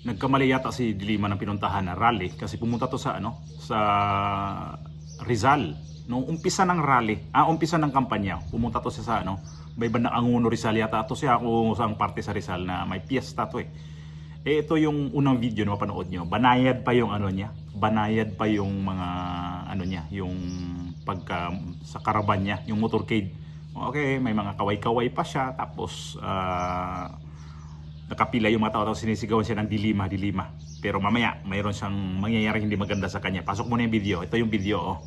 Nagkamali yata si Dilima ng pinuntahan na rally kasi pumunta to sa sa Rizal. Nung umpisa ng rally, umpisa ng kampanya, pumunta to siya sa may bandang Angono Rizal yata to siya kung saan parte sa Rizal na may piyesta to eh. Ito yung unang video na mapanood nyo. Banayad pa yung niya. Banayad pa yung mga niya, yung pagka sa caravan niya, yung motorcade. Okay, may mga kaway-kaway pa siya tapos nakapila yung mga tao tapos sinisigawan siya ng dilima, dilima. Pero mamaya, mayroon siyang mangyayari hindi maganda sa kanya. Pasok mo na yung video. Ito yung video oh.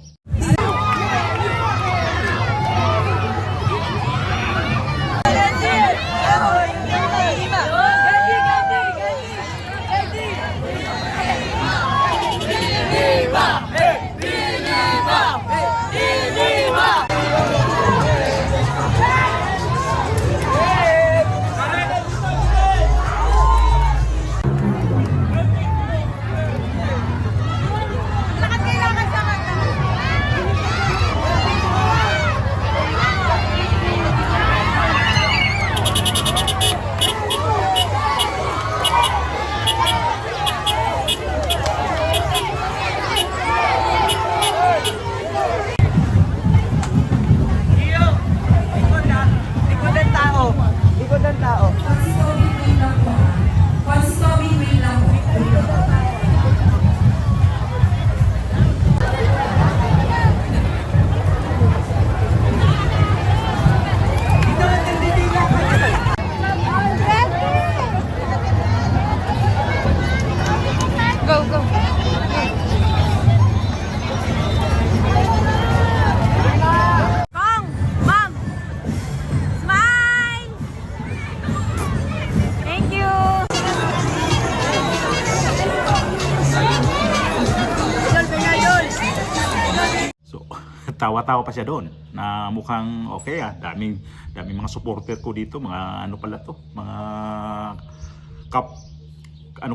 Tawa-tawa pa siya doon na mukhang okay daming mga supporter ko dito, mga pala to, mga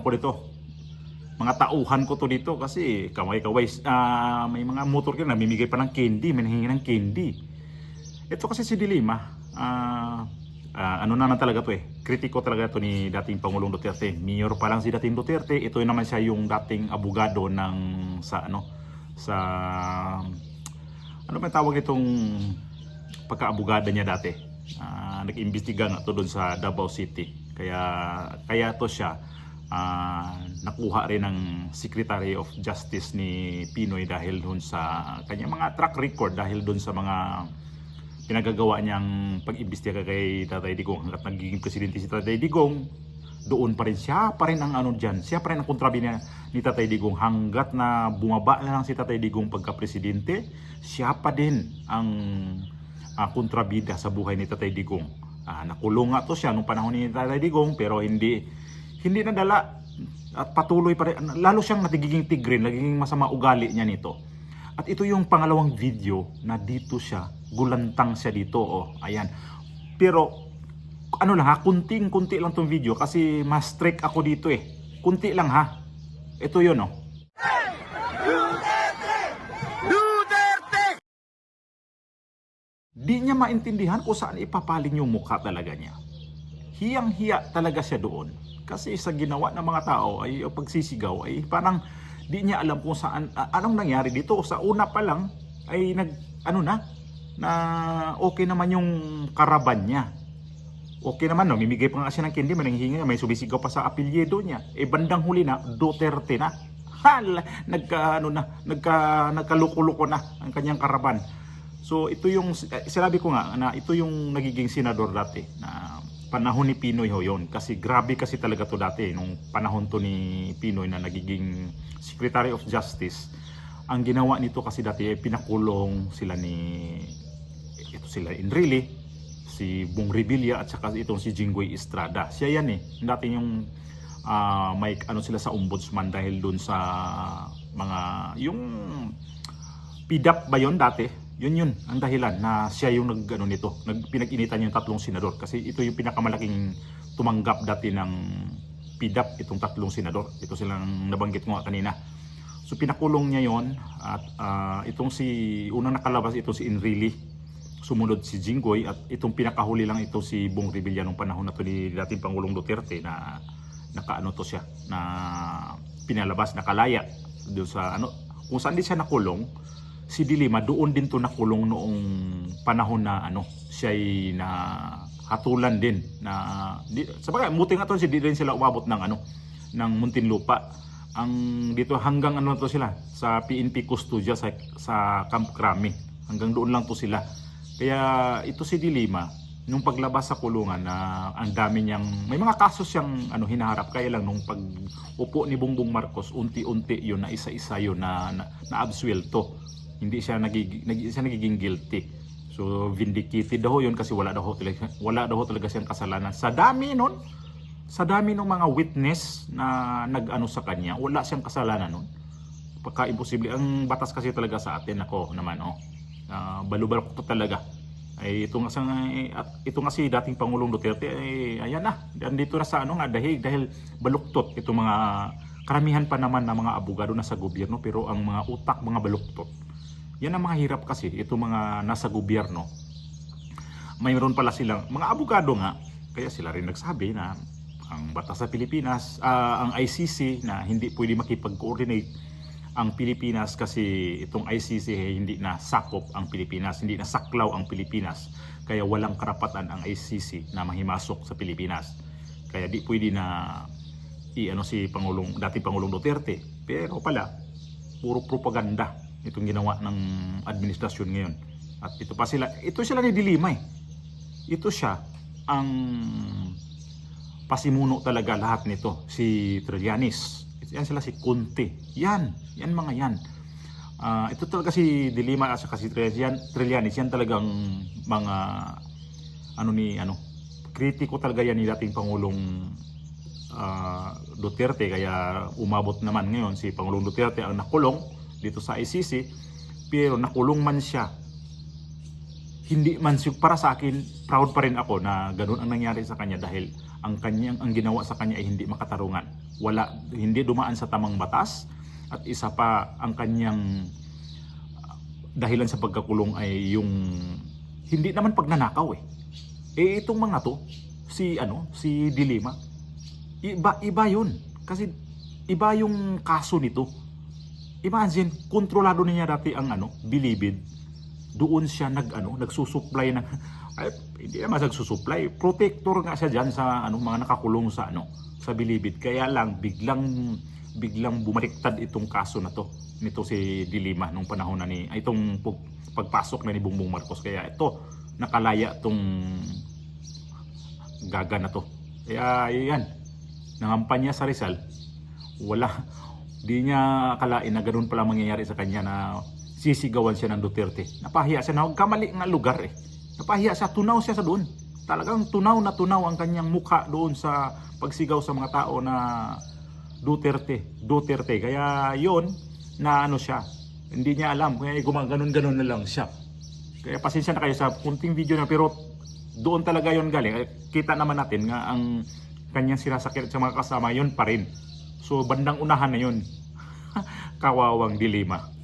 ko dito, mga tauhan ko to dito kasi kaway-kaway, may mga motor ko namimigay pa ng candy, may nahingi ng candy. Ito kasi si Dilima, na talaga to kritiko talaga to ni dating Pangulong Duterte. Mayor pa lang si dating Duterte, ito naman siya yung dating abogado ng sa may tawag itong pagkaabogada niya dati. Nag-imbestiga nga to doon sa Davao City. Kaya to siya nakuha rin ng Secretary of Justice ni Pinoy dahil doon sa kanyang mga track record, dahil doon sa mga pinagagawa niyang pag-imbestiga kay Tatay Digong. Hanggat nagiging presidente si Tatay Digong, doon pa rin siya pa rin ang siya pa rin ang kontrabida ni Tatay Digong. Hanggat na bumaba na lang si Tatay Digong pagka-presidente, siya pa din ang kontrabida sa buhay ni Tatay Digong. Nakulong nga to siya nung panahon ni Tatay Digong, pero hindi nadala at patuloy pa rin. Lalo siyang nagiging tigrin, nagiging masama ugali niya nito. At ito yung pangalawang video na dito siya, gulantang siya dito. Ayan. Pero kunting-kunti lang tong video kasi mas strict ako dito Kunti lang Ito yun Duterte! Di niya maintindihan kung saan ipapaling yung mukha talaga niya. Hiyang-hiya talaga siya doon. Kasi sa ginawa ng mga tao ay pagsisigaw ay parang di niya alam kung saan, anong nangyari dito. Sa una pa lang ay na okay naman yung karaban niya. Okay naman, mimigay pa nga siya ng candy, mananghingi, may sumisigaw pa sa apelyido niya. Bandang huli na, Duterte na. Nagkaluko-luko na ang kanyang karaban. So ito yung, sinabi ko nga na ito yung nagiging senador dati na panahon ni Pinoy yun. Kasi grabe kasi talaga to dati, nung panahon to ni Pinoy na nagiging Secretary of Justice. Ang ginawa nito kasi dati pinakulong sila sila Enrile, si Bong Revilla at saka itong si Jinggoy Estrada. Siya yan dati yung may sila sa ombudsman dahil doon sa mga yung PDAP ba yon dati? Yun ang dahilan na siya yung pinag-initan yung tatlong senador kasi ito yung pinakamalaking tumanggap dati ng PDAP, itong tatlong senador. Ito silang nabanggit ko nga kanina. So pinakulong niya yon at itong unang nakalabas itong si Enrile, sumunod si Jinggoy, at itong pinakahuli lang ito si Bong Revilla nung panahon na to ni dating Pangulong Duterte na nakaano to siya na pinalabas, nakalaya doon sa ano kung saan din siya nakulong. Si Dilima doon din to nakulong noong panahon na ano siya ay na hatulan din na sa bagay muti nga to si di rin sila umabot ng ano ng Muntinlupa. Ang dito hanggang ano to sila sa PNP Custodia sa Camp Crame. Hanggang doon lang to sila. Kaya ito si Dilima nung paglabas sa kulungan na ang dami niyang may mga kaso siyang ano hinaharap, kaya lang nung pag-upo ni Bongbong Marcos unti-unti yun na isa-isa yun na absuelto. Hindi siya nagiging guilty. So vindicated daw yun kasi wala daw talaga siyang kasalanan. Sa dami ng mga witness na nag-ano sa kanya, wala siyang kasalanan nun. Pagka-imposible ang batas kasi talaga sa atin, ako naman balubal ko talaga. Ay ito nga si dating Pangulong Duterte ayan na, andito na sa ano nga dahil baluktot itong mga karamihan pa naman na mga abogado na sa gobyerno, pero ang mga utak mga baluktot. Yan ang mga hirap kasi itong mga nasa gobyerno. Mayroon pala silang mga abogado nga, kaya sila rin nagsabi na ang batas sa Pilipinas, ang ICC na hindi pwede makipag-coordinate ang Pilipinas kasi itong ICC hindi na sakop ang Pilipinas, hindi na saklaw ang Pilipinas. Kaya walang karapatan ang ICC na mahimasok sa Pilipinas. Kaya di pwede na si dating Pangulong Duterte. Pero pala, puro propaganda itong ginawa ng administrasyon ngayon. At ito sila ni Dilima eh. Ito siya ang pasimuno talaga lahat nito, si Trillanes. Yan sila si Conte. Yan mga yan. Ito talaga si Dilima at si Trillanes. Yan talagang mga kritiko talaga yan ni dating Pangulong Duterte. Kaya umabot naman ngayon si Pangulong Duterte ang nakulong dito sa ICC. Pero nakulong man siya, hindi man para sa akin, proud pa rin ako na ganun ang nangyari sa kanya dahil ang ginawa sa kanya ay hindi makatarungan. Hindi dumaan sa tamang batas, at isa pa ang kanyang dahilan sa pagkakulong ay yung hindi naman pagnanakaw eh. Itong mga to, si Dilima, iba yun. Kasi iba yung kaso nito. Imagine, kontrolado niya dati ang Bilibid. Doon siya nagsusupply ng hindi naman nagsusupply, protector nga siya diyan sa mga nakakulong sa Bilibid. Kaya lang biglang bumaliktad itong kaso na to nito si Dilima nung panahon na itong pagpasok na ni Bongbong Marcos. Kaya ito nakalaya tong gaga na to. Kaya yan, nangampanya sa Rizal, di niya akalain na ganoon pala mangyayari sa kanya na sisigawan siya ng Duterte. Napahiya siya na kamali nga lugar eh. Napahiya siya, tunaw siya sa doon. Talagang tunaw ang kanyang mukha doon sa pagsigaw sa mga tao na Duterte. Kaya yon na siya. Hindi niya alam, kaya gumaganon-ganon na lang siya. Kaya pasensya na kayo sa kunting video na, pero doon talaga yon galing. Kita naman natin nga ang kanyang sinasakit sa mga kasama, yon pa rin. So bandang unahan na yon. Kawawang Dilima.